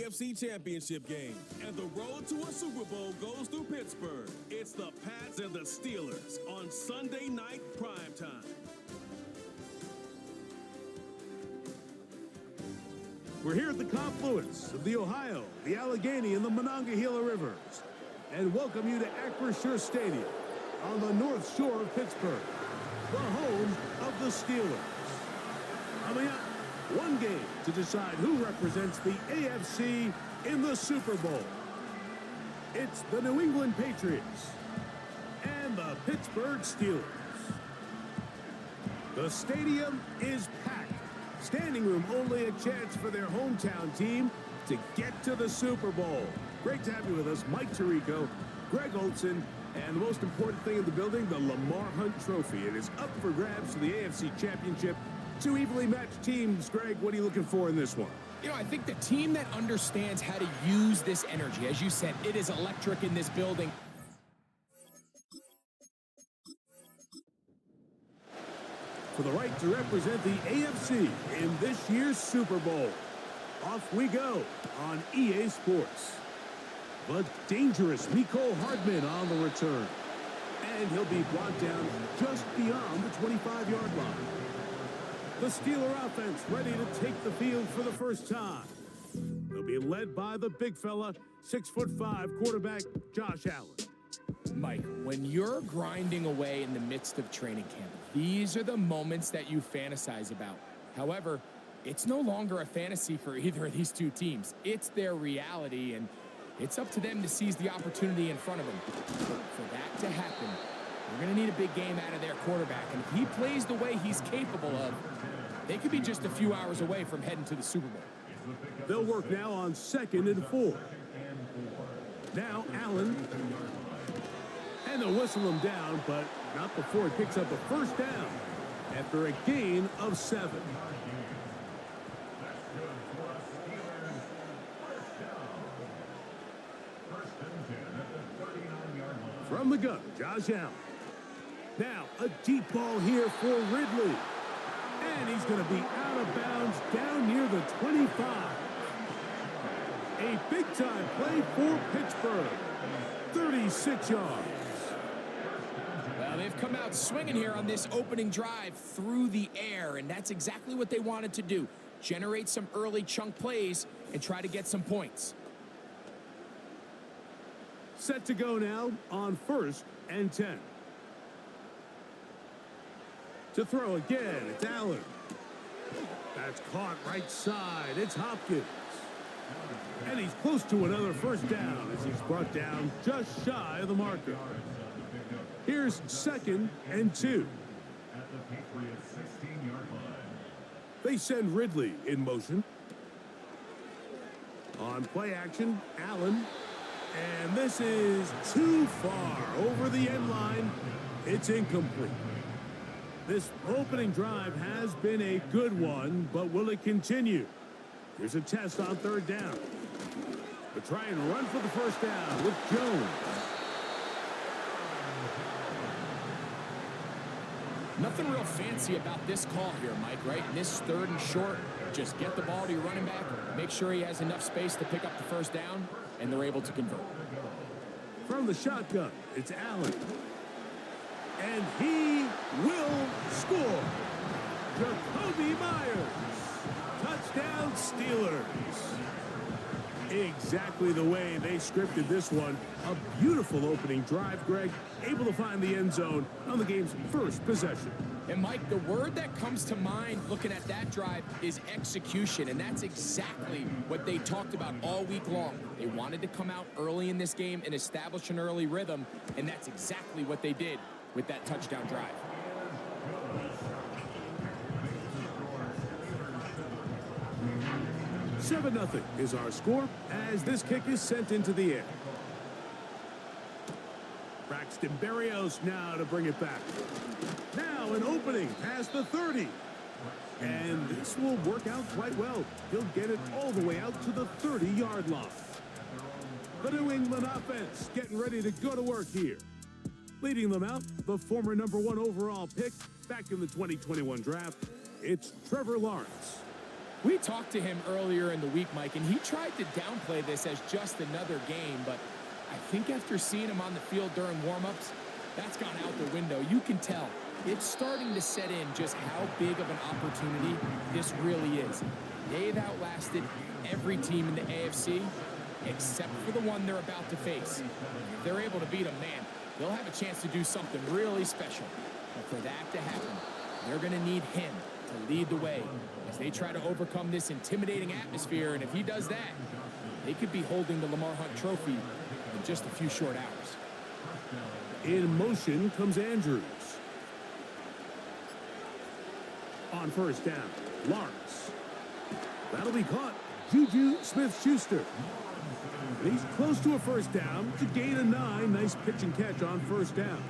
AFC Championship game. And the road to a Super Bowl goes through Pittsburgh. It's the Pats and the Steelers on Sunday night primetime. We're here at the confluence of the Ohio, the Allegheny, and the Monongahela Rivers, and welcome you to Acrisure Stadium on the north shore of Pittsburgh, the home of the Steelers. Coming up, one game to decide who represents the AFC in the Super Bowl. It's the New England Patriots and the Pittsburgh Steelers. The stadium is packed. Standing room only, a chance for their hometown team to get to the Super Bowl. Great to have you with us, Mike Tirico, Greg Olson, and the most important thing in the building, the Lamar Hunt Trophy. It is up for grabs for the AFC Championship. Two evenly matched teams. Greg, what are you looking for in this one? You know, I think the team that understands how to use this energy, as you said, it is electric in this building. For the right to represent the AFC in this year's Super Bowl. Off we go on EA Sports. The dangerous Mecole Hardman on the return. And he'll be brought down just beyond the 25-yard line. The Steeler offense ready to take the field for the first time. They'll be led by the big fella, 6'5" quarterback Josh Allen. Mike, when you're grinding away in the midst of training camp, these are the moments that you fantasize about. However, it's no longer a fantasy for either of these two teams. It's their reality, and it's up to them to seize the opportunity in front of them. For that to happen, they're going to need a big game out of their quarterback, and if he plays the way he's capable of, they could be just a few hours away from heading to the Super Bowl. They'll work now on 2nd and 4. Now Allen. And they'll whistle him down, but not before he picks up a first down after a gain of 7. From the gun, Josh Allen. Now a deep ball here for Ridley. And he's going to be out of bounds down near the 25. A big-time play for Pittsburgh. 36 yards. Well, they've come out swinging here on this opening drive through the air, and that's exactly what they wanted to do. Generate some early chunk plays and try to get some points. Set to go now on 1st and 10. To throw again, it's Allen. That's caught right side. It's Hopkins. And he's close to another first down as he's brought down just shy of the marker. Here's 2nd and 2. They send Ridley in motion. On play action, Allen. And this is too far over the end line. It's incomplete. This opening drive has been a good one, but will it continue? Here's a test on 3rd down. But try and run for the first down with Jones. Nothing real fancy about this call here, Mike, right? In this 3rd and short, just get the ball to your running back, make sure he has enough space to pick up the first down, and they're able to convert. From the shotgun, it's Allen. And he will score. Jacoby Myers. Touchdown, Steelers. Exactly the way they scripted this one. A beautiful opening drive, Greg. Able to find the end zone on the game's first possession. And, Mike, the word that comes to mind looking at that drive is execution, and that's exactly what they talked about all week long. They wanted to come out early in this game and establish an early rhythm, and that's exactly what they did with that touchdown drive. $7-0 is our score as this kick is sent into the air. Braxton Berrios now to bring it back. Now an opening past the 30. And this will work out quite well. He'll get it all the way out to the 30-yard line. The New England offense getting ready to go to work here. Leading them out, the former #1 overall pick back in the 2021 draft, it's Trevor Lawrence. We talked to him earlier in the week, Mike, and he tried to downplay this as just another game, but I think after seeing him on the field during warm-ups, that's gone out the window. You can tell it's starting to set in just how big of an opportunity this really is. They've outlasted every team in the AFC except for the one they're about to face. If they're able to beat them, man, they'll have a chance to do something really special. But for that to happen, they're going to need him to lead the way as they try to overcome this intimidating atmosphere. And if he does that, they could be holding the Lamar Hunt Trophy in just a few short hours. In motion comes Andrews. On first down, Lawrence. That'll be caught. Juju Smith-Schuster. He's close to a first down to gain a 9. Nice pitch and catch on first down.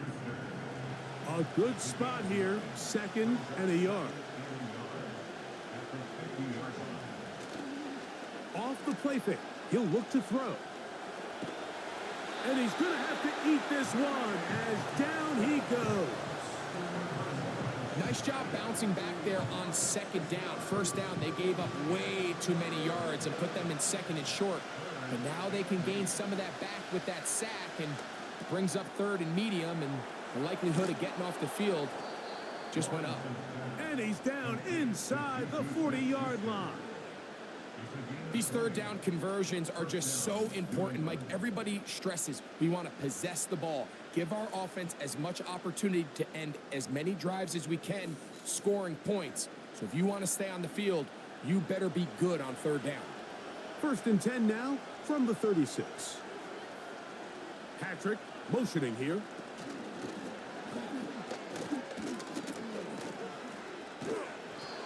A good spot here, 2nd and a yard. Off the play fake, he'll look to throw. And he's going to have to eat this one as down he goes. Nice job bouncing back there on 2nd down. First down, they gave up way too many yards and put them in 2nd and short. But now they can gain some of that back with that sack and brings up 3rd and medium, and the likelihood of getting off the field just went up. And he's down inside the 40-yard line. These 3rd down conversions are just so important, Mike. Everybody stresses we want to possess the ball, give our offense as much opportunity to end as many drives as we can, scoring points. So if you want to stay on the field, you better be good on 3rd down. 1st and 10 now from the 36. Patrick motioning here.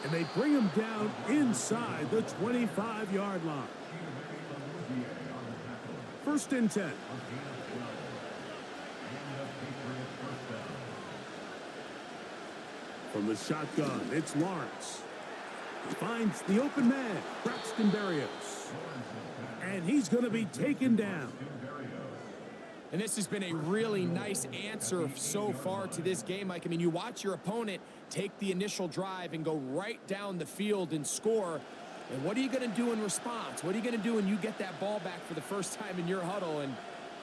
And they bring him down inside the 25-yard line. 1st and 10. From the shotgun, it's Lawrence. He finds the open man, Braxton Berrios. And he's going to be taken down. And this has been a really nice answer so far to this game, Mike. I mean, you watch your opponent take the initial drive and go right down the field and score. And what are you going to do in response? What are you going to do when you get that ball back for the first time in your huddle? And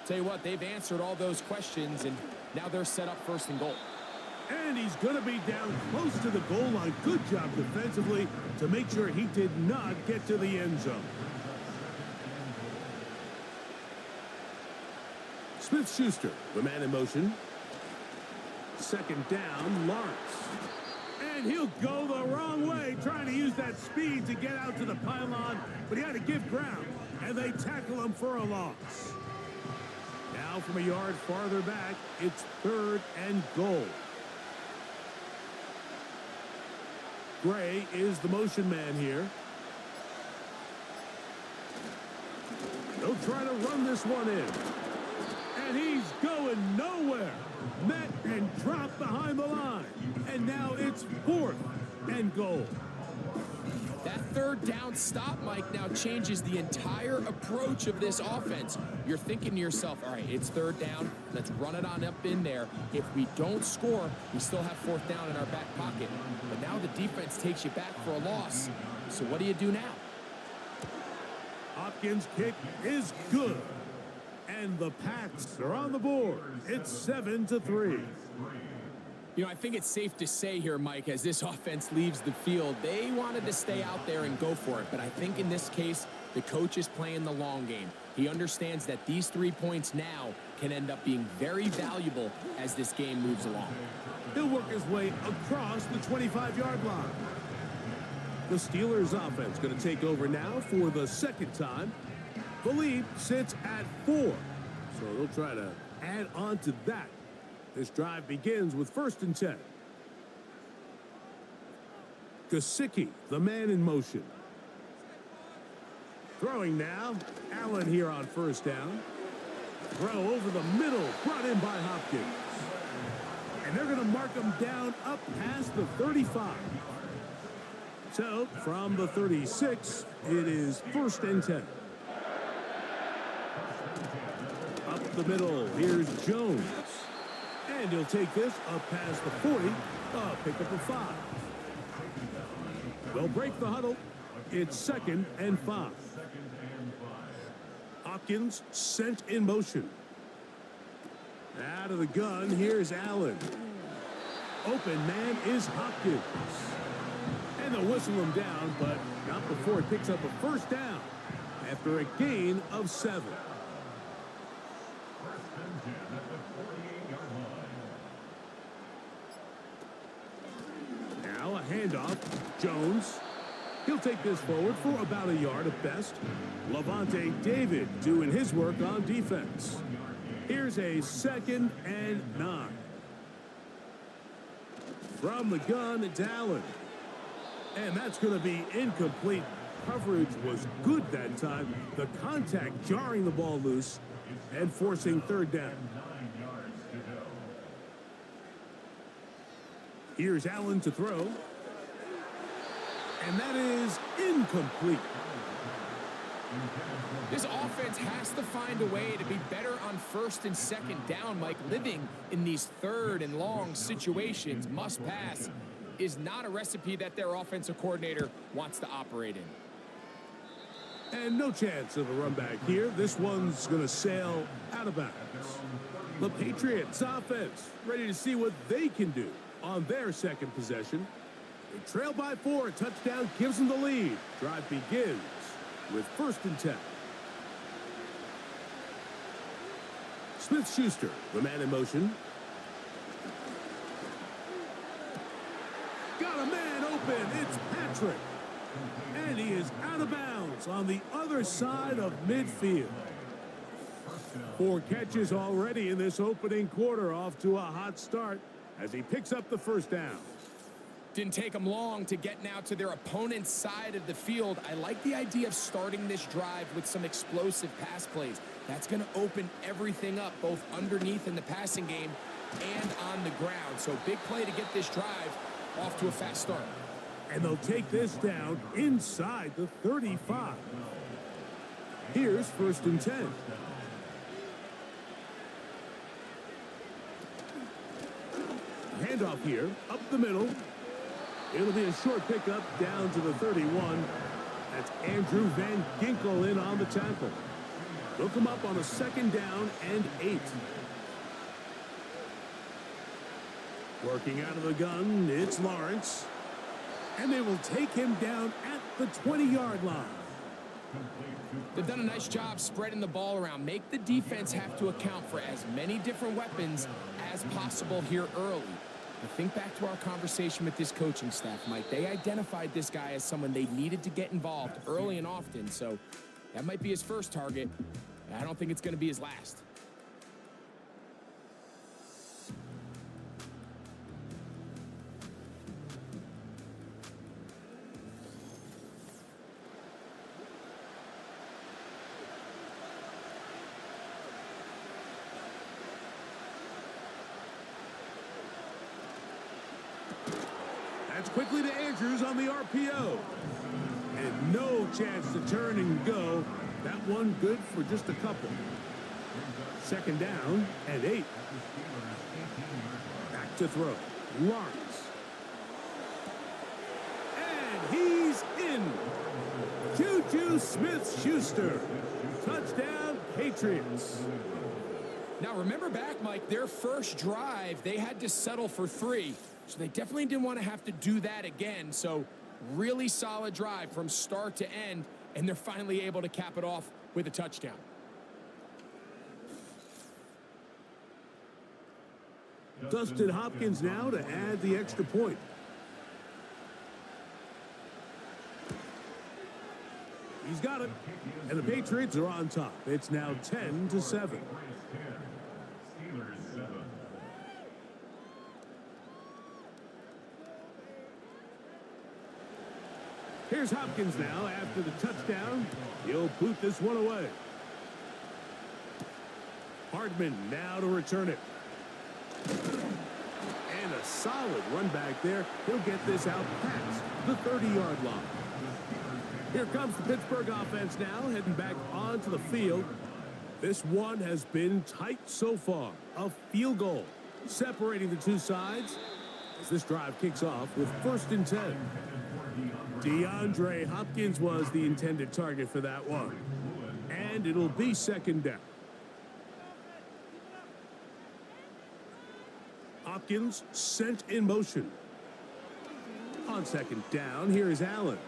tell you what, they've answered all those questions, and now they're set up 1st and goal. And he's going to be down close to the goal line. Good job defensively to make sure he did not get to the end zone. Smith-Schuster, the man in motion. 2nd down, Lawrence. And he'll go the wrong way, trying to use that speed to get out to the pylon, but he had to give ground, and they tackle him for a loss. Now from a yard farther back, it's 3rd and goal. Gray is the motion man here. They'll try to run this one in. And he's going nowhere. Met and dropped behind the line. And now it's 4th and goal. That 3rd down stop, Mike, now changes the entire approach of this offense. You're thinking to yourself, all right, it's 3rd down. Let's run it on up in there. If we don't score, we still have 4th down in our back pocket. But now the defense takes you back for a loss. So what do you do now? Hopkins' kick is good. And the Pats are on the board. It's 7-3. You know, I think it's safe to say here, Mike, as this offense leaves the field, they wanted to stay out there and go for it. But I think in this case, the coach is playing the long game. He understands that these 3 points now can end up being very valuable as this game moves along. He'll work his way across the 25-yard line. The Steelers offense going to take over now for the 2nd time. The lead sits at 4, so they'll try to add on to that. This drive begins with 1st and 10. Gesicki, the man in motion. Throwing now. Allen here on 1st down. Throw over the middle, brought in by Hopkins. And they're going to mark him down up past the 35. So, from the 36, it is 1st and 10. Up the middle, here's Jones. And he'll take this up past the 40, pick up a 5. They'll break the huddle. It's 2nd and 5. Hopkins sent in motion. Out of the gun, here's Allen. Open man is Hopkins. And they'll whistle him down, but not before it picks up a first down after a gain of 7. Now a handoff. Jones. He'll take this forward for about a yard at best. Levante David doing his work on defense. Here's a 2nd and 9. From the gun, it's Allen. And that's going to be incomplete. Coverage was good that time. The contact jarring the ball loose and forcing 3rd down. Here's Allen to throw. And that is incomplete. This offense has to find a way to be better on 1st and 2nd down, Mike. Living in these 3rd and long situations, must pass, is not a recipe that their offensive coordinator wants to operate in. And no chance of a run back here. This one's going to sail out of bounds. The Patriots offense ready to see what they can do on their 2nd possession. They trail by 4. A touchdown gives them the lead. Drive begins with 1st and 10. Smith-Schuster, the man in motion. Got a man open. It's Patrick. And he is out of bounds on the other side of midfield. 4 catches already in this opening quarter, off to a hot start as he picks up the 1st down. Didn't take them long to get now to their opponent's side of the field. I like the idea of starting this drive with some explosive pass plays. That's going to open everything up, both underneath in the passing game and on the ground. So big play to get this drive off to a fast start. And they'll take this down inside the 35. Here's 1st and 10. Handoff here, up the middle. It'll be a short pickup down to the 31. That's Andrew Van Ginkel in on the tackle. They'll come up on a 2nd down and 8. Working out of the gun, it's Lawrence. And they will take him down at the 20-yard line. They've done a nice job spreading the ball around. Make the defense have to account for as many different weapons as possible here early. But think back to our conversation with this coaching staff, Mike. They identified this guy as someone they needed to get involved early and often. So that might be his first target. I don't think it's going to be his last. That's quickly to Andrews on the RPO. And no chance to turn and go. That one good for just a couple. 2nd down and 8. Back to throw. Lawrence. And he's in. Juju Smith-Schuster. Touchdown, Patriots. Now, remember back, Mike, their first drive, they had to settle for 3. So they definitely didn't want to have to do that again. So really solid drive from start to end, and they're finally able to cap it off with a touchdown. Dustin Hopkins now to add the extra point. He's got it. And the Patriots are on top. It's now 10-7. Here's Hopkins now after the touchdown. He'll boot this one away. Hardman now to return it. And a solid run back there. He'll get this out past the 30-yard line. Here comes the Pittsburgh offense now, heading back onto the field. This one has been tight so far. A field goal separating the two sides as this drive kicks off with 1st and 10. DeAndre Hopkins was the intended target for that one. And it'll be second down. Hopkins sent in motion. On second down, here's Allen.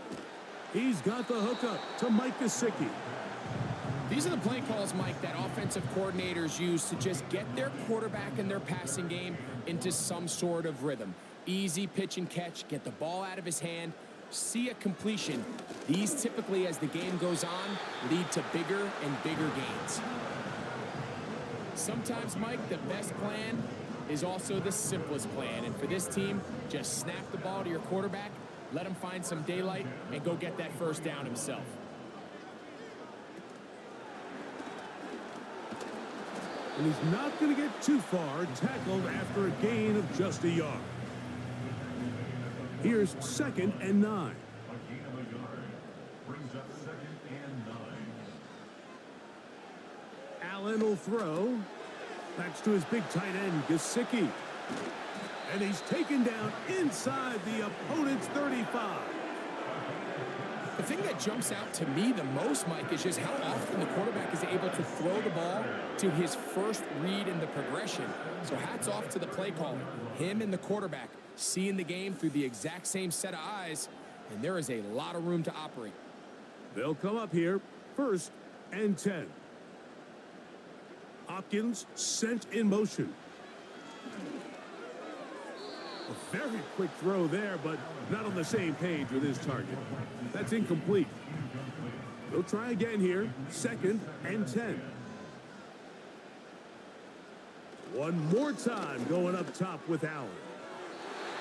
He's got the hookup to Mike Gesicki. These are the play calls, Mike, that offensive coordinators use to just get their quarterback and their passing game into some sort of rhythm. Easy pitch and catch, get the ball out of his hand, see a completion. These typically, as the game goes on, lead to bigger and bigger gains. Sometimes, Mike, the best plan is also the simplest plan. And for this team, just snap the ball to your quarterback, let him find some daylight, and go get that first down himself. And he's not going to get too far, tackled after a gain of just a yard. Here's 2nd and 9. A gain of a yard brings up 2nd and 9. Allen will throw. Backs to his big tight end, Gesicki. And he's taken down inside the opponent's 35. The thing that jumps out to me the most, Mike, is just how often the quarterback is able to throw the ball to his first read in the progression. So hats off to the play caller. Him and the quarterback seeing the game through the exact same set of eyes, and there is a lot of room to operate. They'll come up here, 1st and 10. Hopkins sent in motion. A very quick throw there, but not on the same page with his target. That's incomplete. They'll try again here, 2nd and 10. One more time going up top with Allen.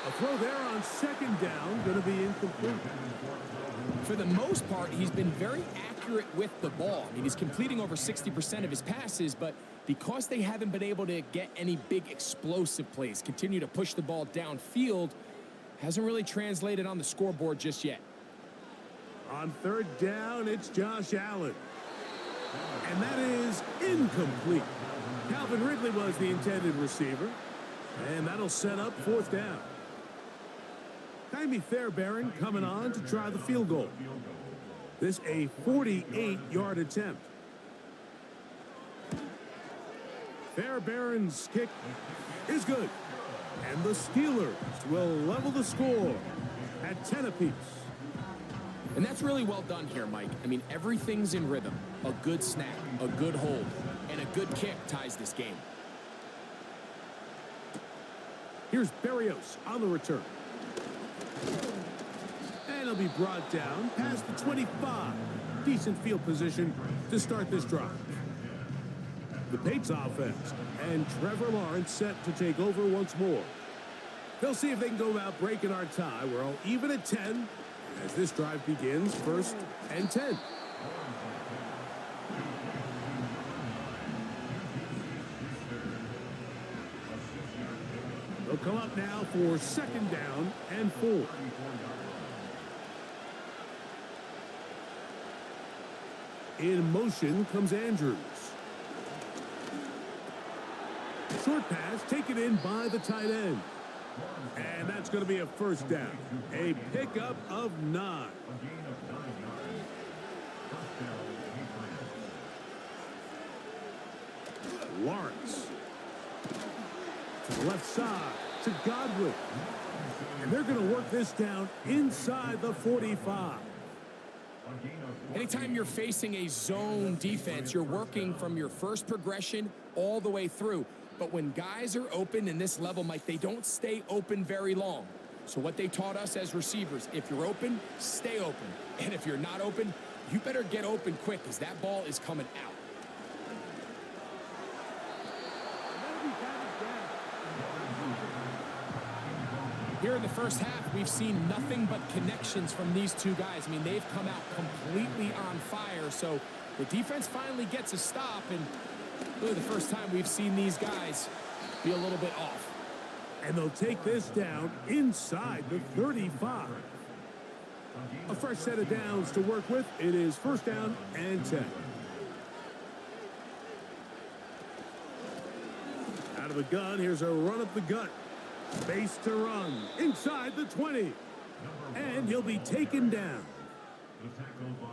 A throw there on 2nd down, going to be incomplete. For the most part, he's been very accurate with the ball. I mean, he's completing over 60% of his passes, but because they haven't been able to get any big explosive plays, continue to push the ball downfield, hasn't really translated on the scoreboard just yet. On 3rd down, it's Josh Allen. And that is incomplete. Calvin Ridley was the intended receiver. And that'll set up 4th down. Jaime Fairbairn coming on to try the field goal. This a 48-yard attempt. Fairbairn's kick is good. And the Steelers will level the score at 10 apiece. And that's really well done here, Mike. I mean, everything's in rhythm. A good snap, a good hold, and a good kick ties this game. Here's Berrios on the return. And he'll be brought down past the 25. Decent field position to start this drive. The Patriots offense and Trevor Lawrence set to take over once more. They'll see if they can go about breaking our tie. We're all even at 10 as this drive begins, 1st and 10. They'll come up now for 2nd down and 4. In motion comes Andrews. Short pass taken in by the tight end. And that's going to be a 1st down. A pickup of 9. Lawrence. To the left side to Godwin. And they're going to work this down inside the 45. Anytime you're facing a zone defense, you're working from your first progression all the way through. But when guys are open in this level, Mike, they don't stay open very long. So what they taught us as receivers, if you're open, stay open. And if you're not open, you better get open quick because that ball is coming out. Here in the first half, we've seen nothing but connections from these two guys. I mean, they've come out completely on fire. So the defense finally gets a stop, and really the first time we've seen these guys be a little bit off. And they'll take this down inside the 35. A fresh set of downs to work with. It is 1st down and 10. Out of the gun, here's a run up the gut. Base to run inside the 20. And he'll be taken down.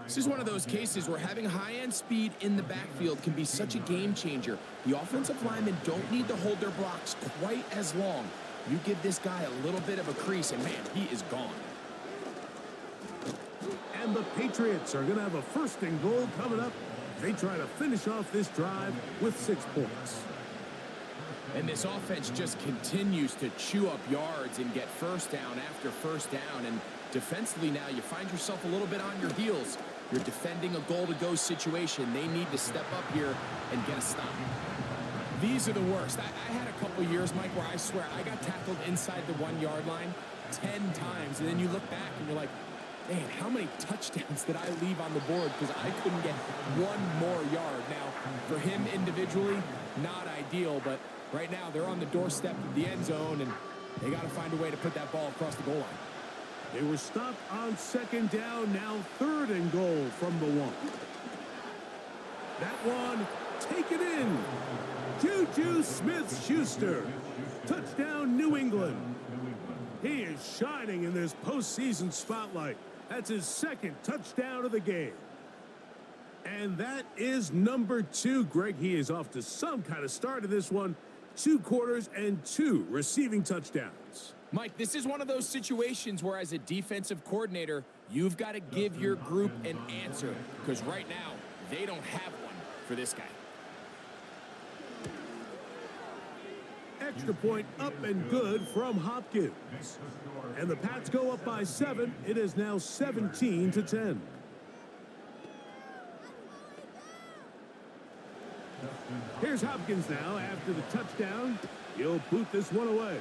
This is one of those cases where having high-end speed in the backfield can be such a game changer. The offensive linemen don't need to hold their blocks quite as long. You give this guy a little bit of a crease, and man, he is gone. And the Patriots are going to have a 1st and goal coming up. They try to finish off this drive with 6 points. And this offense just continues to chew up yards and get 1st down after 1st down. And defensively now, you find yourself a little bit on your heels. You're defending a goal-to-go situation. They need to step up here and get a stop. These are the worst. I had a couple years, Mike, where I swear I got tackled inside the 1-yard line 10 times. And then you look back and you're like, man, how many touchdowns did I leave on the board because I couldn't get 1 more yard? Now, for him individually, not ideal, but right now they're on the doorstep of the end zone, and they got to find a way to put that ball across the goal line. They were stopped on 2nd down, now 3rd and goal from the 1. That one, taken in. Juju Smith-Schuster. Touchdown, New England. He is shining in this postseason spotlight. That's his 2nd touchdown of the game. And that is number 2. Greg, he is off to some kind of start in this one. 2 quarters and 2 receiving touchdowns. Mike, this is one of those situations where as a defensive coordinator, you've got to give your group an answer. Because right now, they don't have one for this guy. Extra point up and good from Hopkins. And the Pats go up by 7. It is now 17-10. Here's Hopkins now after the touchdown. He'll boot this one away.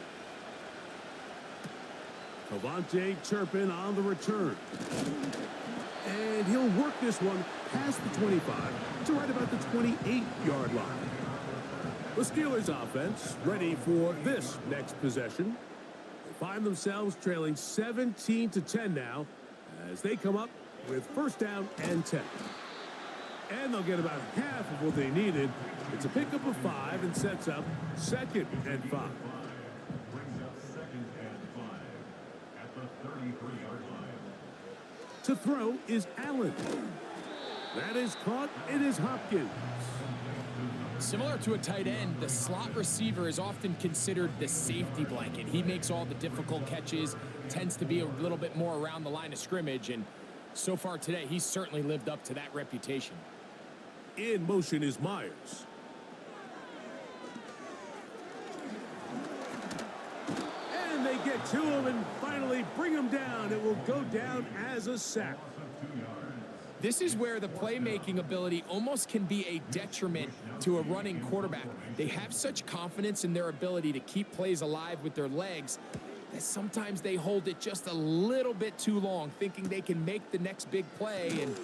Cavante Turpin on the return. And he'll work this one past the 25 to right about the 28-yard line. The Steelers offense ready for this next possession. They find themselves trailing 17-10 now as they come up with 1st down and 10. And they'll get about half of what they needed. It's a pickup of 5 and sets up 2nd and 5. Brings up 2nd and 5 at the 33-yard line. To throw is Allen. That is caught. It is Hopkins. Similar to a tight end, the slot receiver is often considered the safety blanket. He makes all the difficult catches, tends to be a little bit more around the line of scrimmage, and so far today, he's certainly lived up to that reputation. In motion is Myers. And they get to him and finally bring him down. It will go down as a sack. This is where the playmaking ability almost can be a detriment to a running quarterback. They have such confidence in their ability to keep plays alive with their legs that sometimes they hold it just a little bit too long, thinking they can make the next big play. And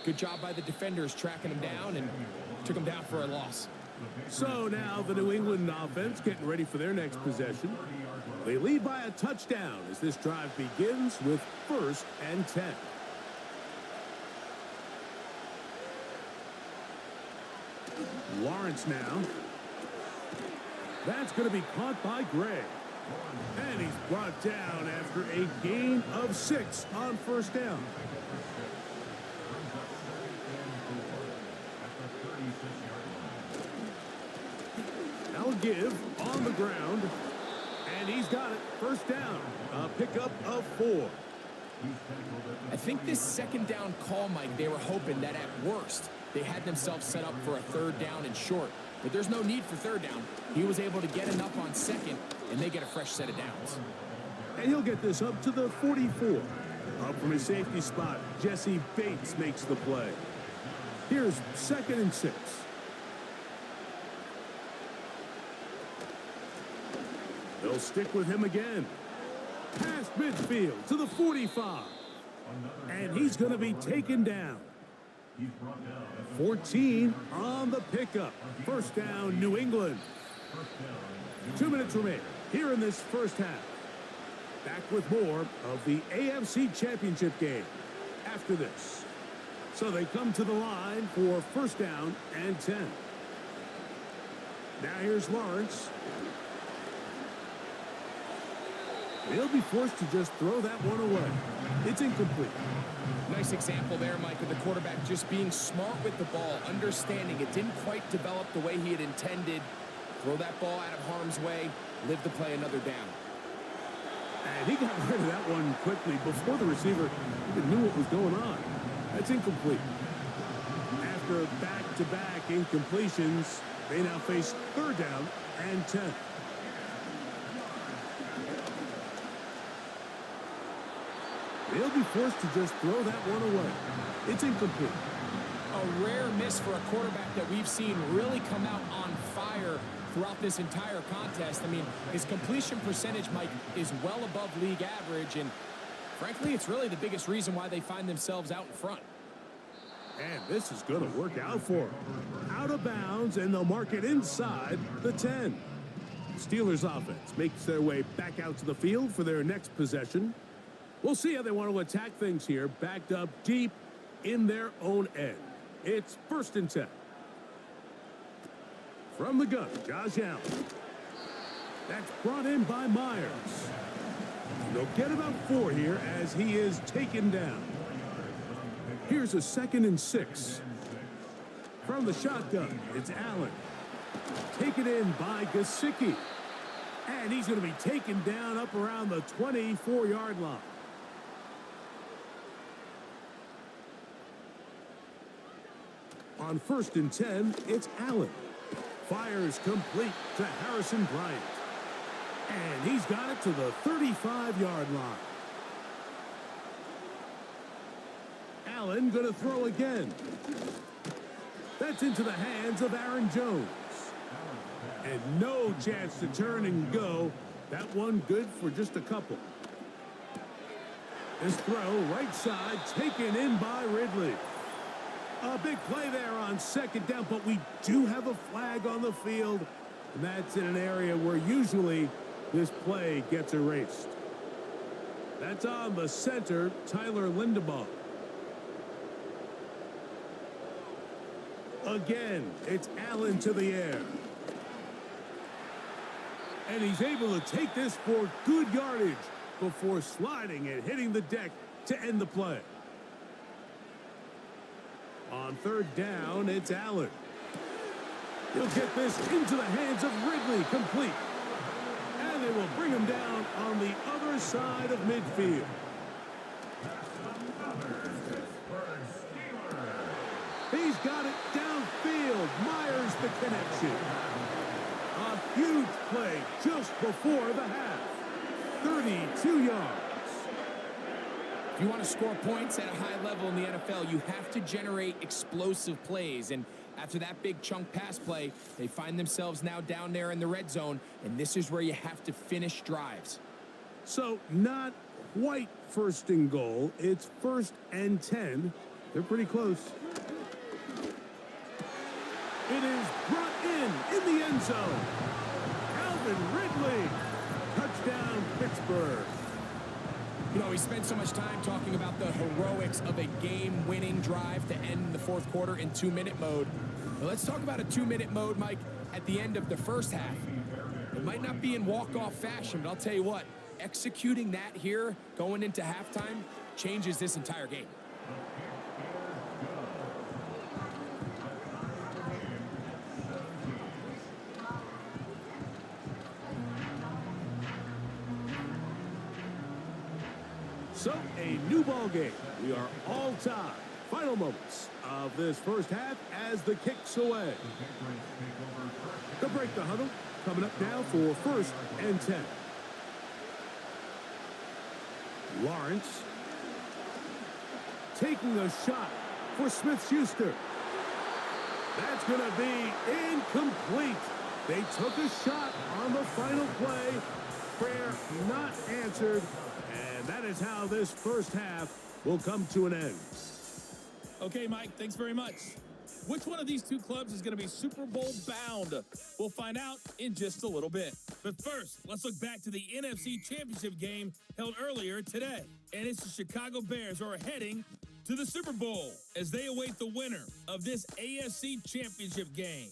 good job by the defenders tracking him down and took him down for a loss. So now the New England offense getting ready for their next possession. They lead by a touchdown as this drive begins with 1st and 10. Lawrence now. That's going to be caught by Gray. And he's brought down after a gain of 6 on 1st down. Now give on the ground. And he's got it. 1st down. A pickup of 4. I think this 2nd down call, Mike, they were hoping that at worst, they had themselves set up for a 3rd down and short. But there's no need for 3rd down. He was able to get enough on 2nd, and they get a fresh set of downs. And he'll get this up to the 44. Up from his safety spot, Jesse Bates makes the play. Here's 2nd and 6. They'll stick with him again. Past midfield to the 45. And he's going to be taken down. 14 on the pickup. 1st down, New England. 2 minutes remain here in this 1st half. Back with more of the AFC Championship game after this. So they come to the line for 1st down and 10. Now here's Lawrence. He'll be forced to just throw that one away. It's incomplete. Nice example there, Mike, of the quarterback just being smart with the ball, understanding it didn't quite develop the way he had intended. Throw that ball out of harm's way, live to play another down. And he got rid of that one quickly before the receiver even knew what was going on. That's incomplete. After back-to-back incompletions, they now face 3rd down and 10. They'll be forced to just throw that one away. It's incomplete. A rare miss for a quarterback that we've seen really come out on fire throughout this entire contest. I mean, his completion percentage, Mike, is well above league average, and frankly, it's really the biggest reason why they find themselves out in front. And this is going to work out for them. Out of bounds, and they'll mark it inside the 10. Steelers offense makes their way back out to the field for their next possession. We'll see how they want to attack things here, backed up deep in their own end. It's 1st and 10. From the gun, Josh Allen. That's brought in by Myers. They'll get about 4 here as he is taken down. Here's a 2nd and 6. From the shotgun, it's Allen. Taken in by Gesicki. And he's going to be taken down up around the 24-yard line. On 1st and 10, it's Allen. Fires complete to Harrison Bryant. And he's got it to the 35-yard line. Allen going to throw again. That's into the hands of Aaron Jones. And no chance to turn and go. That one good for just a couple. This throw right side taken in by Ridley. A big play there on 2nd down, but we do have a flag on the field. And that's in an area where usually this play gets erased. That's on the center, Tyler Linderbaum. Again, it's Allen to the air. And he's able to take this for good yardage before sliding and hitting the deck to end the play. On 3rd down, it's Allen. He'll get this into the hands of Ridley, complete. And they will bring him down on the other side of midfield. He's got it downfield. Myers the connection. A huge play just before the half. 32 yards. If you want to score points at a high level in the NFL, you have to generate explosive plays. And after that big chunk pass play, they find themselves now down there in the red zone, and this is where you have to finish drives. So not quite 1st and goal. It's 1st and 10. They're pretty close. It is brought in the end zone. Calvin Ridley. Touchdown, Pittsburgh. You know, we spent so much time talking about the heroics of a game-winning drive to end the 4th quarter in 2-minute mode. Well, let's talk about a 2-minute mode, Mike, at the end of the 1st half. It might not be in walk-off fashion, but I'll tell you what, executing that here going into halftime changes this entire game. So, a new ball game. We are all tied. Final moments of this 1st half as the kick's away. To break the huddle, coming up now for 1st and 10. Lawrence taking a shot for Smith-Schuster. That's going to be incomplete. They took a shot on the final play. Prayer not answered. And that is how this 1st half will come to an end. Okay, Mike, thanks very much. Which one of these two clubs is going to be Super Bowl bound? We'll find out in just a little bit. But first, let's look back to the NFC Championship game held earlier today. And it's the Chicago Bears who are heading to the Super Bowl as they await the winner of this AFC Championship game.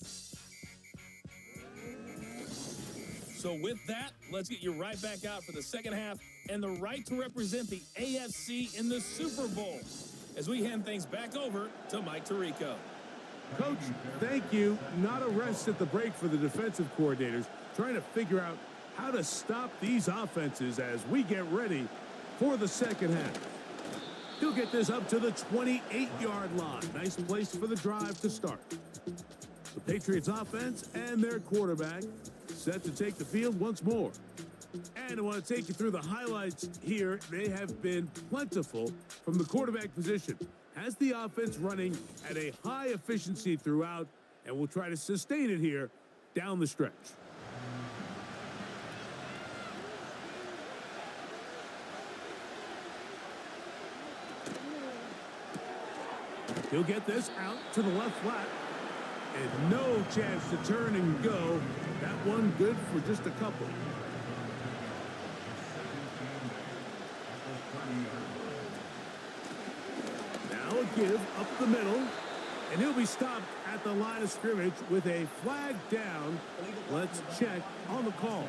So with that, let's get you right back out for the second half and the right to represent the AFC in the Super Bowl as we hand things back over to Mike Tirico. Coach, thank you. Not a rest at the break for the defensive coordinators, trying to figure out how to stop these offenses as we get ready for the second half. He'll get this up to the 28-yard line. Nice place for the drive to start. The Patriots offense and their quarterback set to take the field once more. And I want to take you through the highlights here. They have been plentiful from the quarterback position. Has the offense running at a high efficiency throughout, and we'll try to sustain it here down the stretch. He'll get this out to the left flat. And no chance to turn and go. That one good for just a couple. Now a give up the middle. And he'll be stopped at the line of scrimmage with a flag down. Let's check on the call.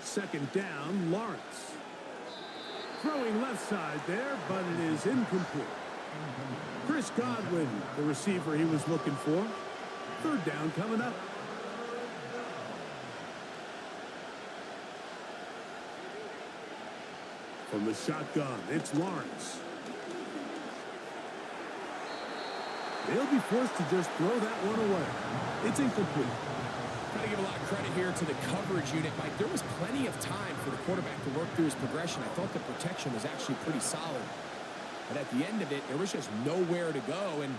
Second down, Lawrence. Throwing left side there, but it is incomplete. Chris Godwin, the receiver he was looking for. Third down coming up. From the shotgun, it's Lawrence. They'll be forced to just throw that one away. It's incomplete. Got to give a lot of credit here to the coverage unit, Mike. There was plenty of time for the quarterback to work through his progression. I thought the protection was actually pretty solid. But at the end of it, there was just nowhere to go, and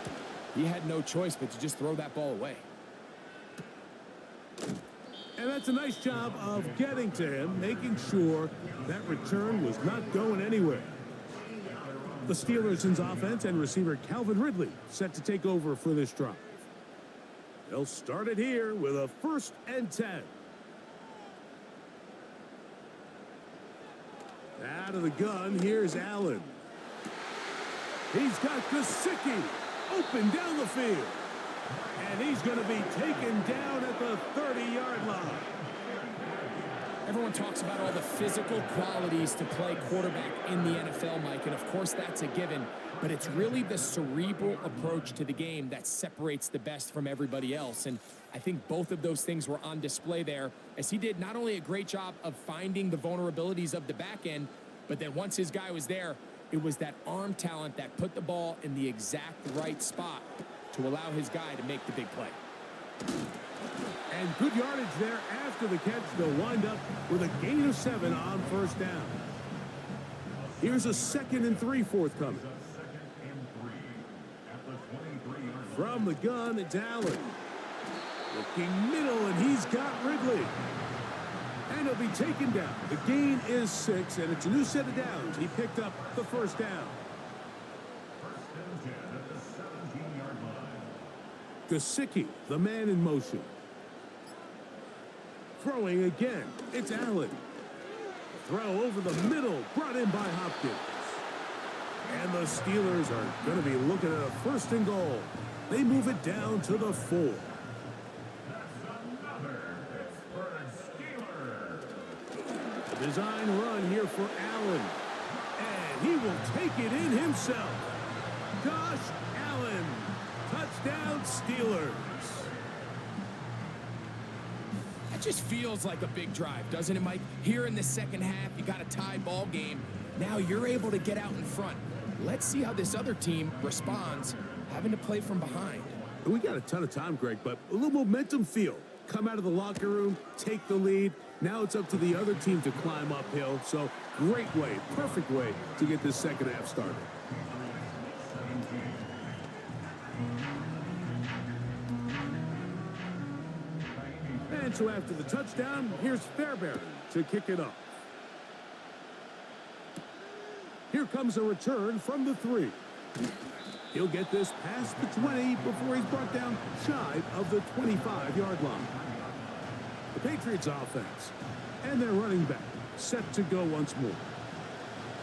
he had no choice but to just throw that ball away. And that's a nice job of getting to him, making sure that return was not going anywhere. The Steelers' offense and receiver Calvin Ridley set to take over for this drive. They'll start it here with a 1st and 10. Out of the gun, here's Allen. He's got Gesicki open down the field. And he's going to be taken down at the 30-yard line. Everyone talks about all the physical qualities to play quarterback in the NFL, Mike, and of course that's a given, but it's really the cerebral approach to the game that separates the best from everybody else, and I think both of those things were on display there, as he did not only a great job of finding the vulnerabilities of the back end, but then once his guy was there, it was that arm talent that put the ball in the exact right spot to allow his guy to make the big play. And good yardage there after the catch. They'll wind up with a gain of 7 on 1st down. Here's a 2nd and 3 forthcoming. From the gun, it's Allen. Looking middle, and he's got Ridley. And he'll be taken down. The gain is 6, and it's a new set of downs. He picked up the 1st down. Gesicki, the man in motion. Throwing again, it's Allen. Throw over the middle, brought in by Hopkins. And the Steelers are going to be looking at a 1st and goal. They move it down to the 4. Design run here for Allen. And he will take it in himself. Josh Allen. Touchdown, Steelers. That just feels like a big drive, doesn't it, Mike? Here in the second half, you got a tie ball game. Now you're able to get out in front. Let's see how this other team responds, having to play from behind. We got a ton of time, Greg, but a little momentum feel. Come out of the locker room, take the lead. Now it's up to the other team to climb uphill. So great way, perfect way to get this second half started. And so after the touchdown, here's Fairbairn to kick it off. Here comes a return from the 3. He'll get this past the 20 before he's brought down shy of the 25-yard line. The Patriots offense and their running back set to go once more.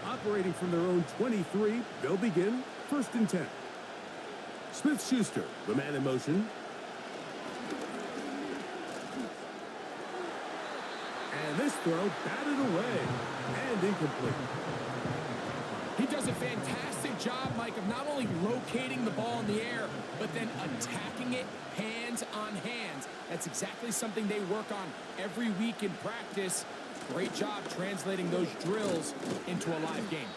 Operating from their own 23, they'll begin 1st and 10. Smith-Schuster, the man in motion. And this throw batted away and incomplete. He does a fantastic job, Mike, of not only locating the ball in the air, but then attacking it hands on hands. That's exactly something they work on every week in practice. Great job translating those drills into a live game.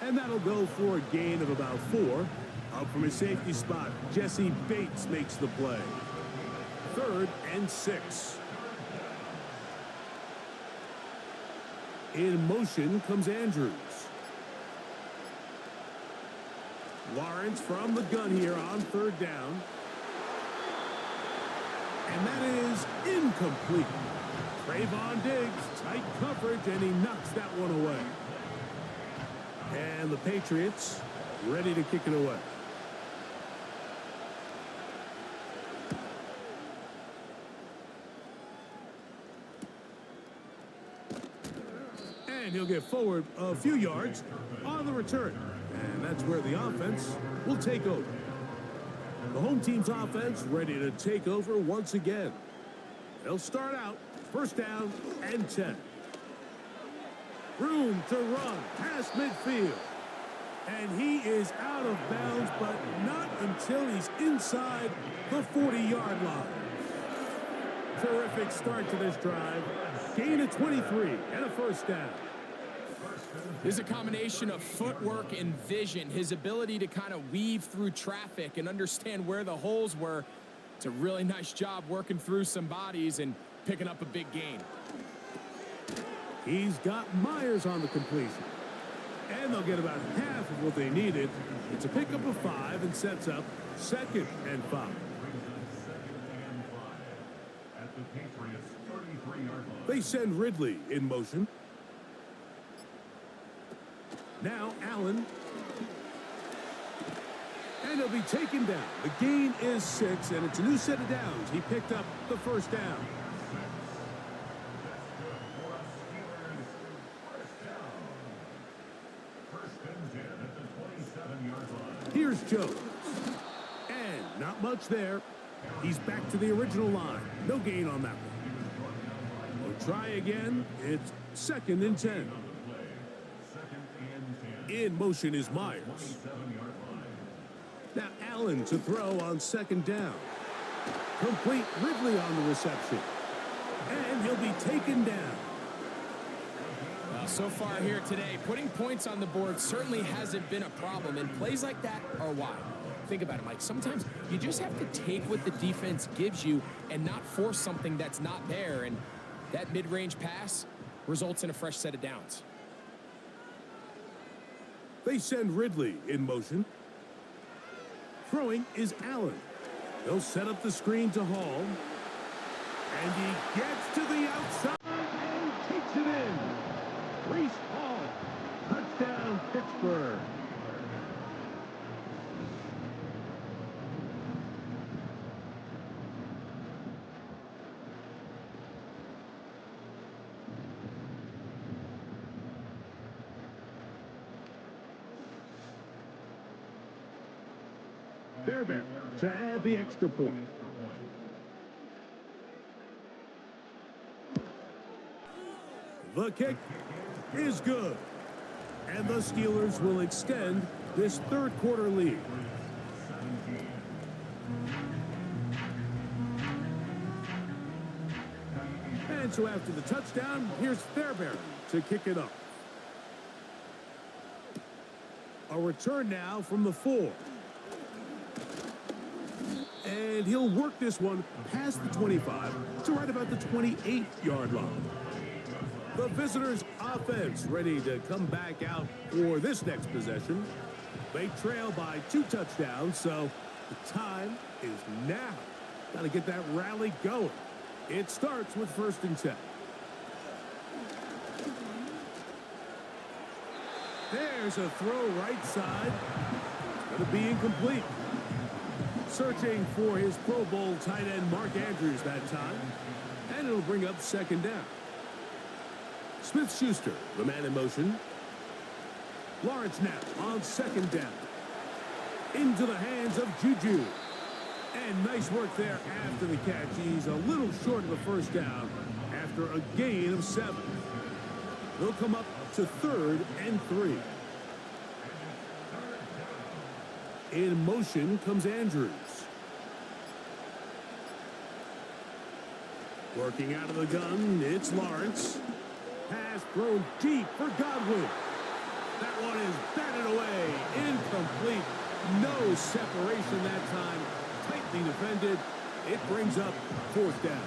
And that'll go for a gain of about 4. Up from his safety spot, Jesse Bates makes the play. 3rd and 6. In motion comes Andrews. Lawrence from the gun here on 3rd down. And that is incomplete. Trayvon Diggs, tight coverage, and he knocks that one away. And the Patriots ready to kick it away. And he'll get forward a few yards on the return. And that's where the offense will take over. The home team's offense ready to take over once again. They'll start out 1st down and 10. Room to run past midfield. And he is out of bounds, but not until he's inside the 40-yard line. Terrific start to this drive. Gain of 23 and a 1st down. There's a combination of footwork and vision, his ability to kind of weave through traffic and understand where the holes were. It's a really nice job working through some bodies and picking up a big gain. He's got Myers on the completion. And they'll get about half of what they needed. It's a pickup of 5 and sets up 2nd and 5. At the Patriots' 33-yard line. They send Ridley in motion. Now Allen. And he'll be taken down. The gain is 6, and it's a new set of downs. He picked up the 1st down. Here's Jones. And not much there. He's back to the original line. No gain on that one. We'll try again. It's 2nd and 10. In motion is Myers. Now Allen to throw on 2nd down. Complete. Ridley on the reception. And he'll be taken down. So far here today, putting points on the board certainly hasn't been a problem, and plays like that are why. Think about it, Mike. Sometimes you just have to take what the defense gives you and not force something that's not there, and that mid-range pass results in a fresh set of downs. They send Ridley in motion. Throwing is Allen. They'll set up the screen to Hall. And he gets to the outside and takes it in. Reese Hall. Touchdown, Pittsburgh. Fairbairn to add the extra point. The kick is good. And the Steelers will extend this 3rd quarter lead. And so after the touchdown, here's Fairbairn to kick it up. A return now from the 4. And he'll work this one past the 25 to right about the 28-yard line. The visitors' offense ready to come back out for this next possession. They trail by 2 touchdowns, so the time is now. Got to get that rally going. It starts with 1st and 10. There's a throw right side. It's going to be incomplete. Searching for his Pro Bowl tight end Mark Andrews that time. And it'll bring up 2nd down. Smith-Schuster, the man in motion. Lawrence now on second down. Into the hands of Juju. And nice work there after the catch. He's a little short of the first down after a gain of 7. They'll come up to 3rd and 3. In motion comes Andrews. Working out of the gun, it's Lawrence. Pass thrown deep for Godwin. That one is batted away. Incomplete. No separation that time. Tightly defended. It brings up 4th down.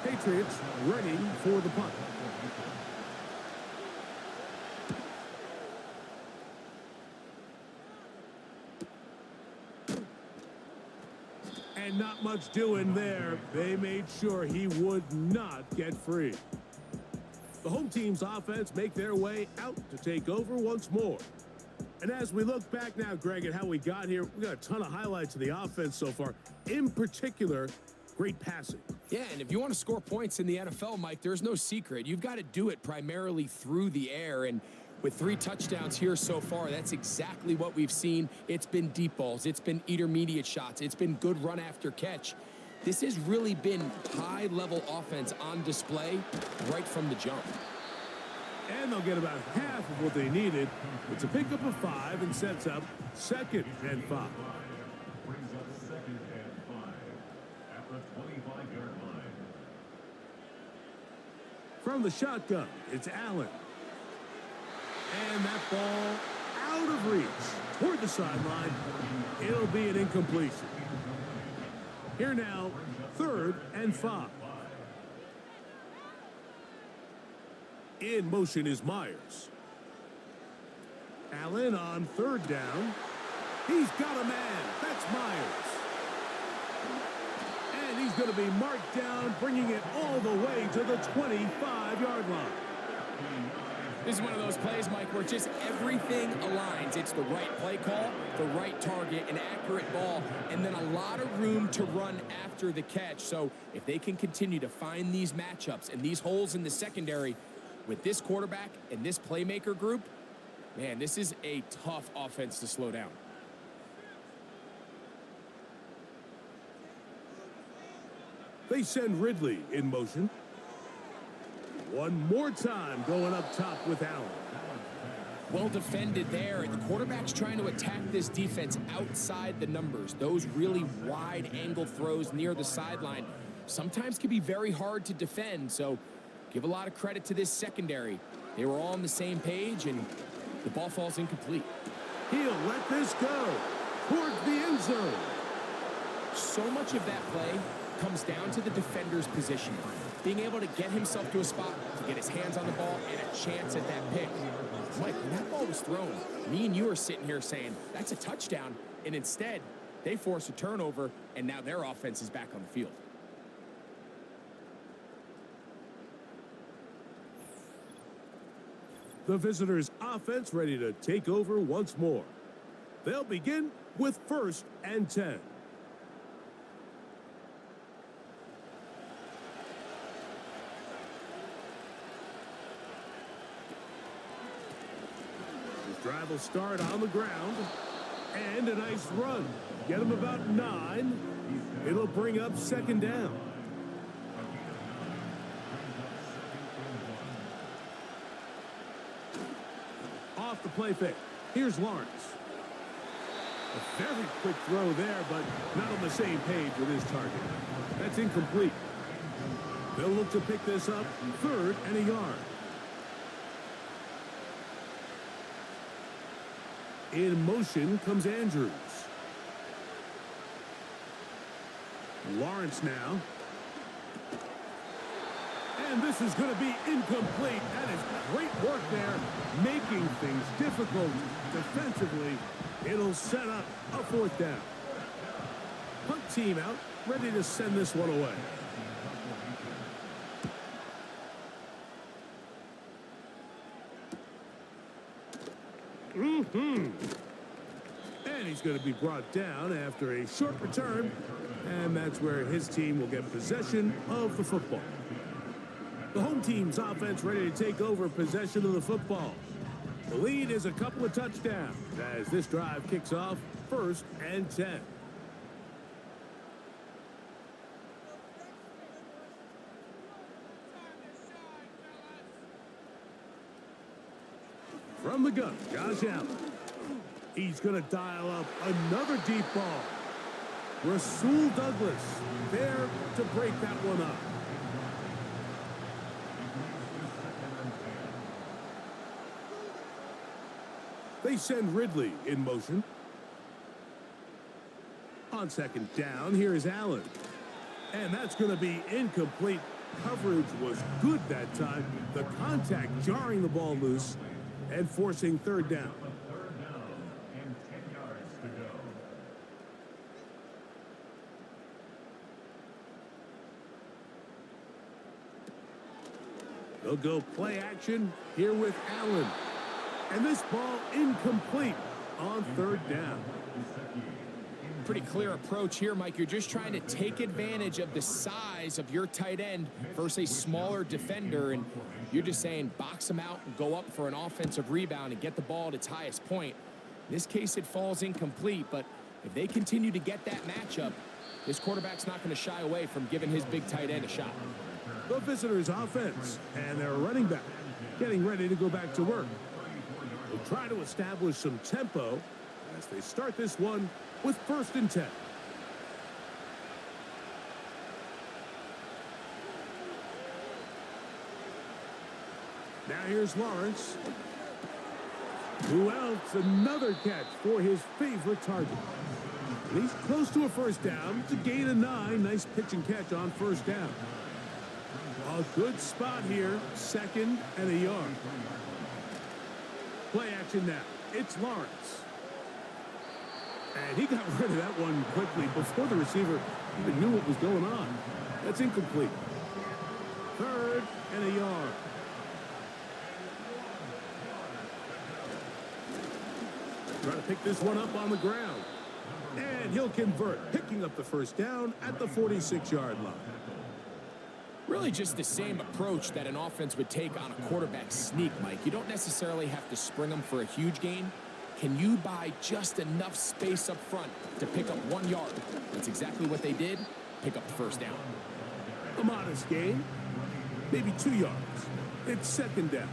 Patriots ready for the punt. And not much doing there. They made sure he would not get free. The home team's offense make their way out to take over once more. And as we look back now, Greg, at how we got here, we got a ton of highlights of the offense so far. In particular, great passing. Yeah, and if you want to score points in the NFL, Mike, there's no secret. You've got to do it primarily through the air. And with 3 touchdowns here so far, that's exactly what we've seen. It's been deep balls. It's been intermediate shots. It's been good run after catch. This has really been high-level offense on display right from the jump. And they'll get about half of what they needed. It's a pickup of 5 and sets up 2nd and 5. Brings up 2nd and 5 at the 25-yard line. From the shotgun, it's Allen. And that ball out of reach toward the sideline. It'll be an incompletion. Here now, 3rd and 5. In motion is Myers. Allen on 3rd down. He's got a man. That's Myers. And he's going to be marked down, bringing it all the way to the 25-yard line. This is one of those plays, Mike, where just everything aligns. It's the right play call, the right target, an accurate ball, and then a lot of room to run after the catch. So if they can continue to find these matchups and these holes in the secondary with this quarterback and this playmaker group, man, this is a tough offense to slow down. They send Ridley in motion. One more time going up top with Allen. Well defended there, and the quarterback's trying to attack this defense outside the numbers. Those really wide angle throws near the sideline sometimes can be very hard to defend, so give a lot of credit to this secondary. They were all on the same page, and the ball falls incomplete. He'll let this go towards the end zone. So much of that play comes down to the defender's position. Being able to get himself to a spot, to get his hands on the ball, and a chance at that pick. Mike, when that ball was thrown, me and you are sitting here saying, that's a touchdown, and instead, they force a turnover, and now their offense is back on the field. The visitors' offense ready to take over once more. They'll begin with 1st and 10. Drive will start on the ground. And a nice run. Get him about 9. It'll bring up 2nd down. Off the play fake. Here's Lawrence. A very quick throw there, but not on the same page with his target. That's incomplete. They'll look to pick this up 3rd and a yard. In motion comes Andrews. Lawrence now. And this is going to be incomplete. That is great work there, making things difficult defensively. It'll set up a 4th down. Punt team out, ready to send this one away. And he's going to be brought down after a short return, and that's where his team will get possession of the football. The home team's offense ready to take over possession of the football. The lead is a couple of touchdowns as this drive kicks off 1st and 10. From the gun, Josh Allen. He's going to dial up another deep ball. Rasul Douglas there to break that one up. They send Ridley in motion. On 2nd down, here is Allen. And that's going to be incomplete. Coverage was good that time. The contact jarring the ball loose and forcing 3rd down. And 10 yards to go. They'll go play action here with Allen. And this ball incomplete on 3rd down. Pretty clear approach here, Mike. You're just trying to take advantage of the size of your tight end versus a smaller defender, and you're just saying box him out and go up for an offensive rebound and get the ball at its highest point. In this case, it falls incomplete, but if they continue to get that matchup, this quarterback's not going to shy away from giving his big tight end a shot. The visitors' offense and their running back getting ready to go back to work. They'll try to establish some tempo as they start this one with 1st and 10. Now here's Lawrence. Who else? Another catch for his favorite target. And he's close to a 1st down. It's a gain of 9. Nice pitch and catch on 1st down. A good spot here. 2nd and a yard. Play action now. It's Lawrence. And he got rid of that one quickly before the receiver even knew what was going on. That's incomplete. 3rd and a yard. Trying to pick this one up on the ground. And he'll convert, picking up the 1st down at the 46-yard line. Really just the same approach that an offense would take on a quarterback sneak, Mike. You don't necessarily have to spring them for a huge gain. Can you buy just enough space up front to pick up 1 yard? That's exactly what they did. Pick up the 1st down. A modest gain, maybe 2 yards. It's 2nd down.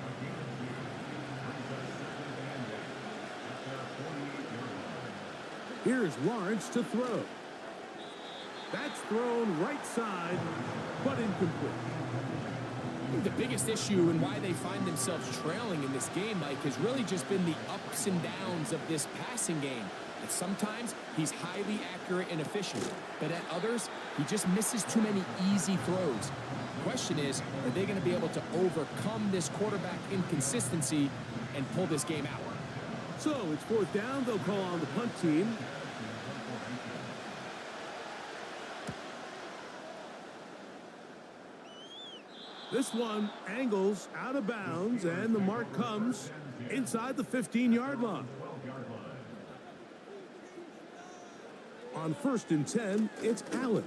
Here's Lawrence to throw. That's thrown right side, but incomplete. The biggest issue and why they find themselves trailing in this game, Mike, has really just been the ups and downs of this passing game. And sometimes he's highly accurate and efficient, but at others, he just misses too many easy throws. The question is, are they going to be able to overcome this quarterback inconsistency and pull this game out? So it's 4th down. They'll call on the punt team. This one angles out of bounds, and the mark comes inside the 15-yard line. On 1st and 10, it's Allen.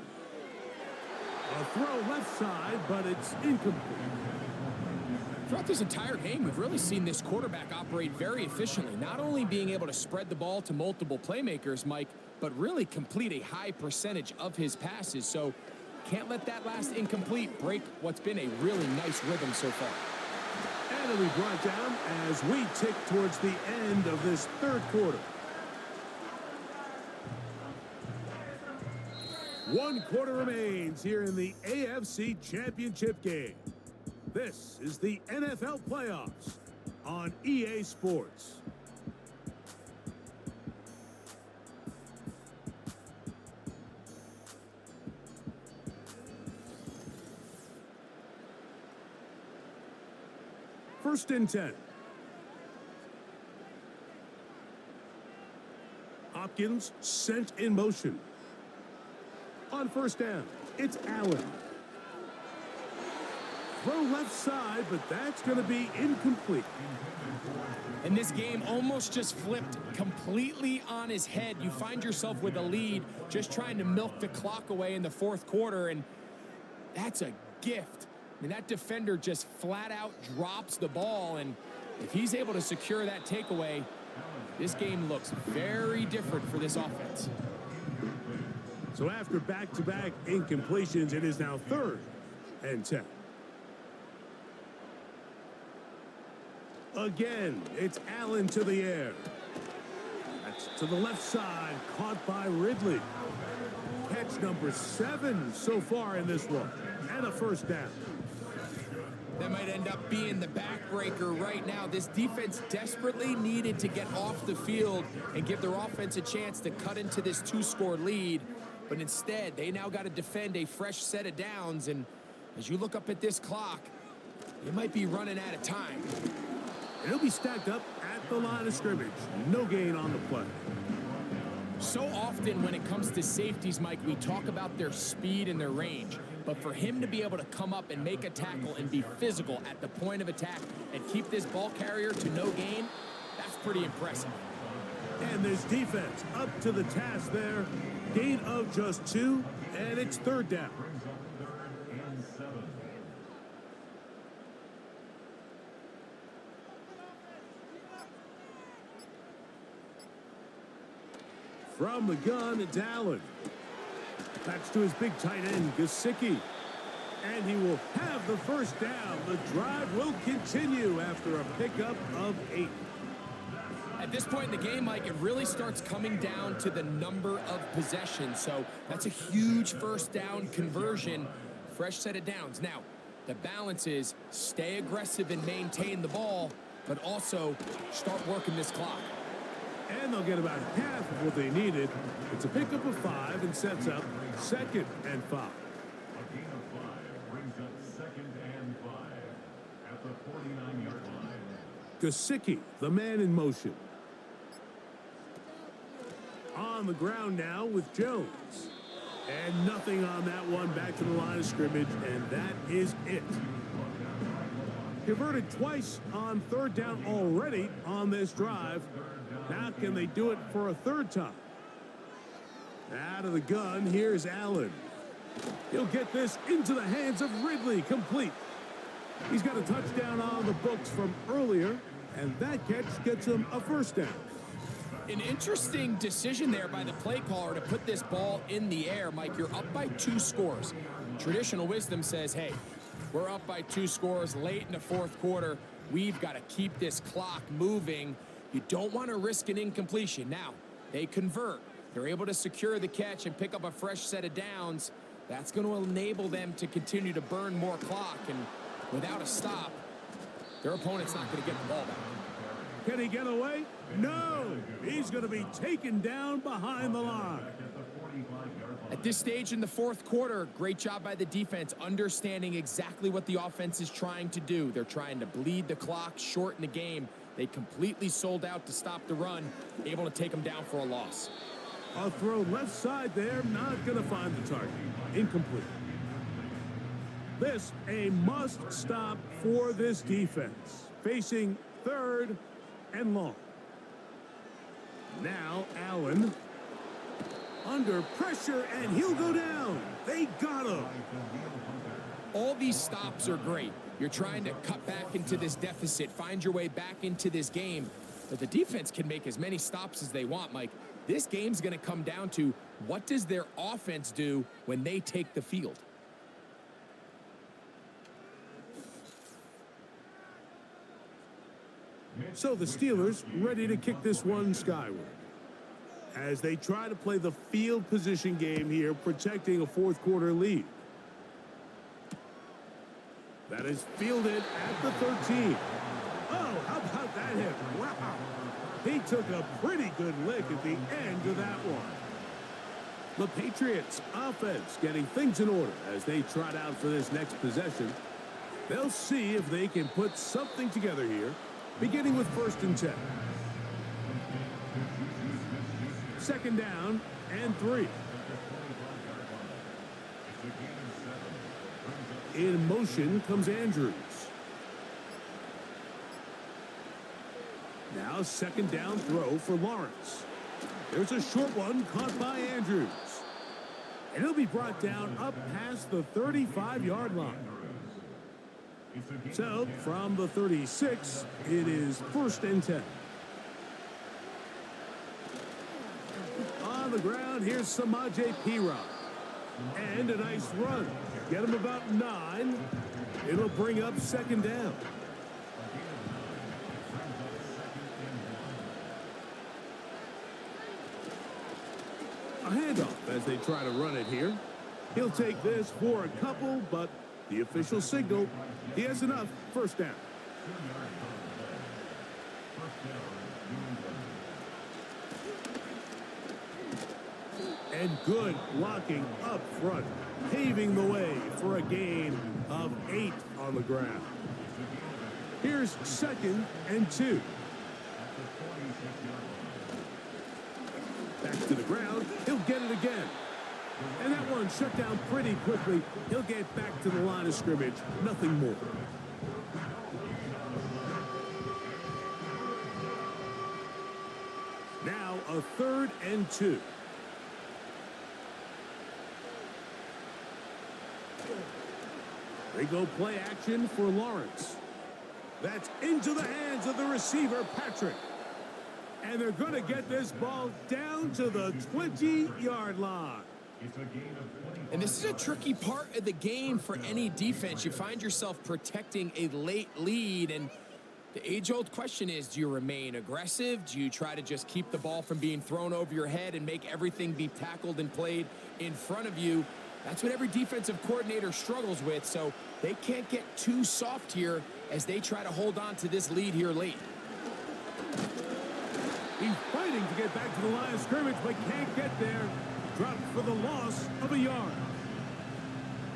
A throw left side, but it's incomplete. Throughout this entire game, we've really seen this quarterback operate very efficiently, not only being able to spread the ball to multiple playmakers, Mike, but really complete a high percentage of his passes. So can't let that last incomplete break what's been a really nice rhythm so far. And it'll be brought down as we tick towards the end of this 3rd quarter. 1 quarter remains here in the AFC Championship game. This is the NFL playoffs on EA Sports. First and 10. Hopkins sent in motion. On 1st down, it's Allen. Throw left side, but that's going to be incomplete. And this game almost just flipped completely on his head. You find yourself with a lead, just trying to milk the clock away in the 4th quarter, and that's a gift I mean, that defender just flat out drops the ball, and if he's able to secure that takeaway, this game looks very different for this offense. So after back-to-back incompletions, it is now 3rd and 10. Again, it's Allen to the air. That's to the left side, caught by Ridley. Catch number 7 so far in this one, and a first down. That might end up being the backbreaker right now. This defense desperately needed to get off the field and give their offense a chance to cut into this 2-score lead. But instead, they now got to defend a fresh set of downs. And as you look up at this clock, it might be running out of time. And he'll be stacked up at the line of scrimmage. No gain on the play. So often when it comes to safeties, Mike, we talk about their speed and their range. But for him to be able to come up and make a tackle and be physical at the point of attack and keep this ball carrier to no gain, that's pretty impressive. And this defense up to the task there. Gain of just 2, and it's 3rd down. From the gun, it's Allen. That's to his big tight end, Gesicki. And he will have the first down. The drive will continue after a pickup of 8. At this point in the game, Mike, it really starts coming down to the number of possessions. So that's a huge first down conversion, fresh set of downs. Now, the balance is stay aggressive and maintain the ball, but also start working this clock. And they'll get about half of what they needed. It's a pickup of 5 and sets up 2nd and 5. A gain of 5 brings up 2nd and 5 at the 49-yard line. Gesicki, the man in motion. On the ground now with Jones. And nothing on that one, back to the line of scrimmage, and that is it. Converted twice on 3rd down already on this drive. Now can they do it for a 3rd time? Out of the gun, here's Allen. He'll get this into the hands of Ridley, complete. He's got a touchdown on the books from earlier, and that catch gets him a first down. An interesting decision there by the play caller to put this ball in the air. Mike, you're up by 2 scores. Traditional wisdom says, hey, we're up by 2 scores late in the 4th quarter. We've got to keep this clock moving. You don't want to risk an incompletion. Now, they convert. They're able to secure the catch and pick up a fresh set of downs. That's going to enable them to continue to burn more clock. And without a stop, their opponent's not going to get the ball back. Can he get away? No! He's going to be taken down behind the line. At this stage in the 4th quarter, great job by the defense, understanding exactly what the offense is trying to do. They're trying to bleed the clock, shorten the game. They completely sold out to stop the run, able to take them down for a loss. A throw left side there, not going to find the target. Incomplete. This a must stop for this defense. Facing 3rd and long. Now Allen under pressure, and he'll go down. They got him. All these stops are great. You're trying to cut back into this deficit, find your way back into this game. But the defense can make as many stops as they want, Mike. This game's going to come down to what does their offense do when they take the field? So the Steelers ready to kick this one skyward as they try to play the field position game here, protecting a 4th quarter lead. That is fielded at the 13. Oh, how about that hit? Wow. He took a pretty good lick at the end of that one. The Patriots offense getting things in order as they trot out for this next possession. They'll see if they can put something together here, beginning with 1st and 10. 2nd down and 3. In motion comes Andrews. Now 2nd down throw for Lawrence. There's a short one caught by Andrews. And he'll be brought down up past the 35-yard line. So, from the 36, it is 1st and 10. On the ground, here's Samaje Perine. And a nice run. Get him about 9. It'll bring up 2nd down. A handoff as they try to run it here. He'll take this for a couple, but the official signal, he has enough. 1st down. And good blocking up front, paving the way for a gain of 8 on the ground. Here's 2nd and 2. Back to the ground. He'll get it again. And that one shut down pretty quickly. He'll get back to the line of scrimmage. Nothing more. Now a 3rd and 2. They go play action for Lawrence. That's into the hands of the receiver, Patrick. And they're going to get this ball down to the 20-yard line. And this is a tricky part of the game for any defense. You find yourself protecting a late lead, and the age-old question is, do you remain aggressive? Do you try to just keep the ball from being thrown over your head and make everything be tackled and played in front of you? That's what every defensive coordinator struggles with, so they can't get too soft here as they try to hold on to this lead here late. He's fighting to get back to the line of scrimmage, but can't get there. Dropped for the loss of a yard.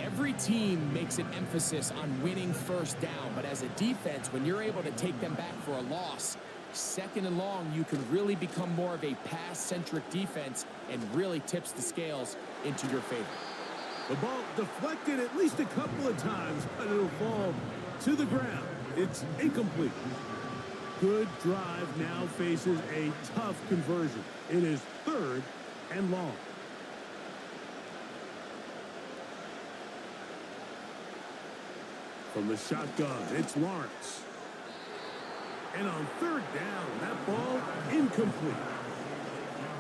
Every team makes an emphasis on winning 1st down, but as a defense, when you're able to take them back for a loss, 2nd and long, you can really become more of a pass-centric defense and really tips the scales into your favor. The ball deflected at least a couple of times, but it'll fall to the ground. It's incomplete. Good drive now faces a tough conversion. It is 3rd and long. From the shotgun, it's Lawrence. And on 3rd down, that ball incomplete.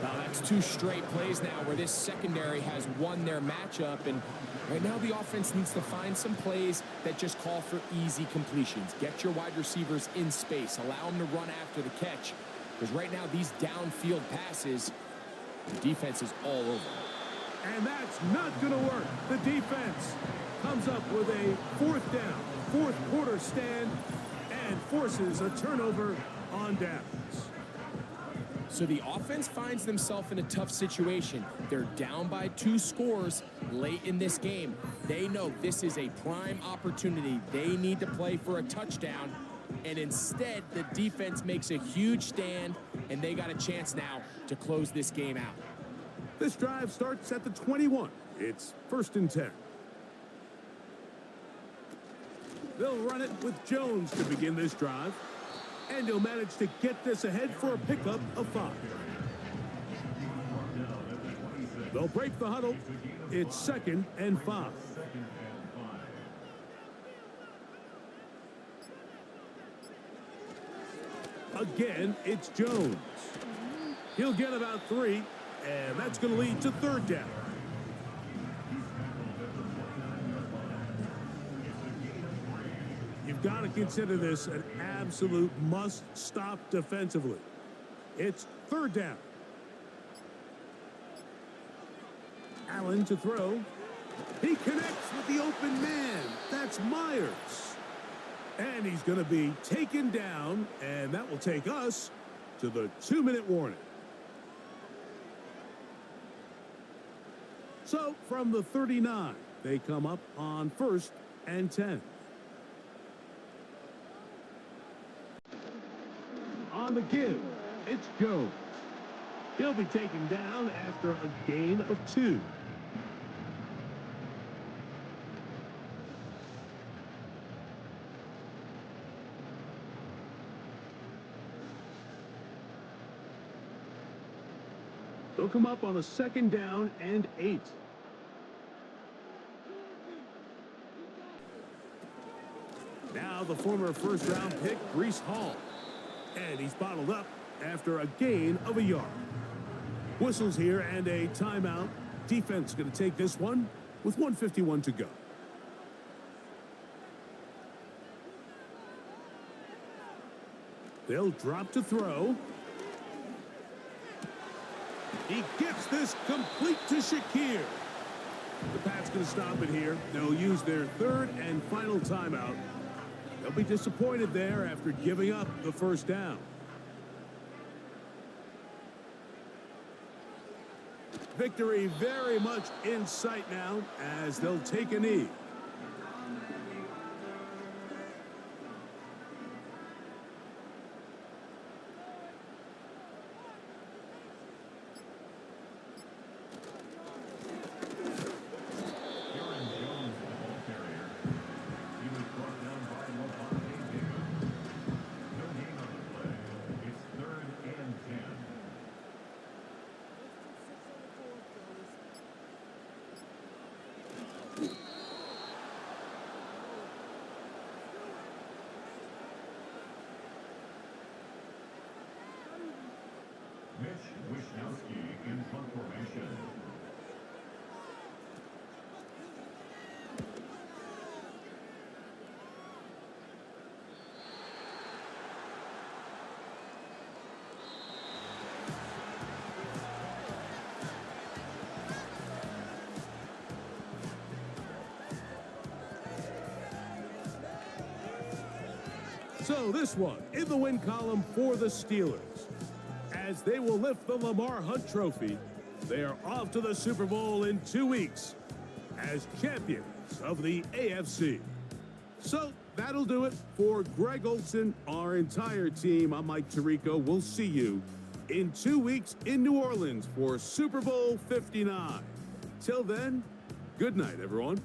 Now that's 2 straight plays now where this secondary has won their matchup, and right now the offense needs to find some plays that just call for easy completions. Get your wide receivers in space. Allow them to run after the catch, because right now these downfield passes, the defense is all over. And that's not going to work. The defense comes up with a 4th down, 4th quarter stand, and forces a turnover on downs. So the offense finds themselves in a tough situation. They're down by 2 scores late in this game. They know this is a prime opportunity. They need to play for a touchdown. And instead, the defense makes a huge stand, and they got a chance now to close this game out. This drive starts at the 21. It's 1st and 10. They'll run it with Jones to begin this drive. And he'll manage to get this ahead for a pickup of 5. They'll break the huddle. It's 2nd and 5. Again, it's Jones. He'll get about 3, and that's going to lead to 3rd down. You've got to consider this an absolute must-stop defensively. It's 3rd down. Allen to throw. He connects with the open man. That's Myers. And he's going to be taken down, and that will take us to the 2-minute warning. So, from the 39, they come up on 1st and 10. On the give, it's Jones. He'll be taken down after a gain of 2. They'll come up on a 2nd down and 8. Now the former first-round pick, Breece Hall. And he's bottled up after a gain of a yard. Whistles here and a timeout. Defense going to take this one with 1:51 to go. They'll drop to throw. He gets this complete to Shakir. The Pats going to stop it here. They'll use their third and final timeout. They'll be disappointed there after giving up the first down. Victory very much in sight now as they'll take a knee. In punt formation. So this one in the win column for the Steelers. As they will lift the Lamar Hunt Trophy, they are off to the Super Bowl in 2 weeks as champions of the AFC. So that'll do it for Greg Olson, our entire team. I'm Mike Tirico. We'll see you in 2 weeks in New Orleans for Super Bowl 59. Till then, good night, everyone.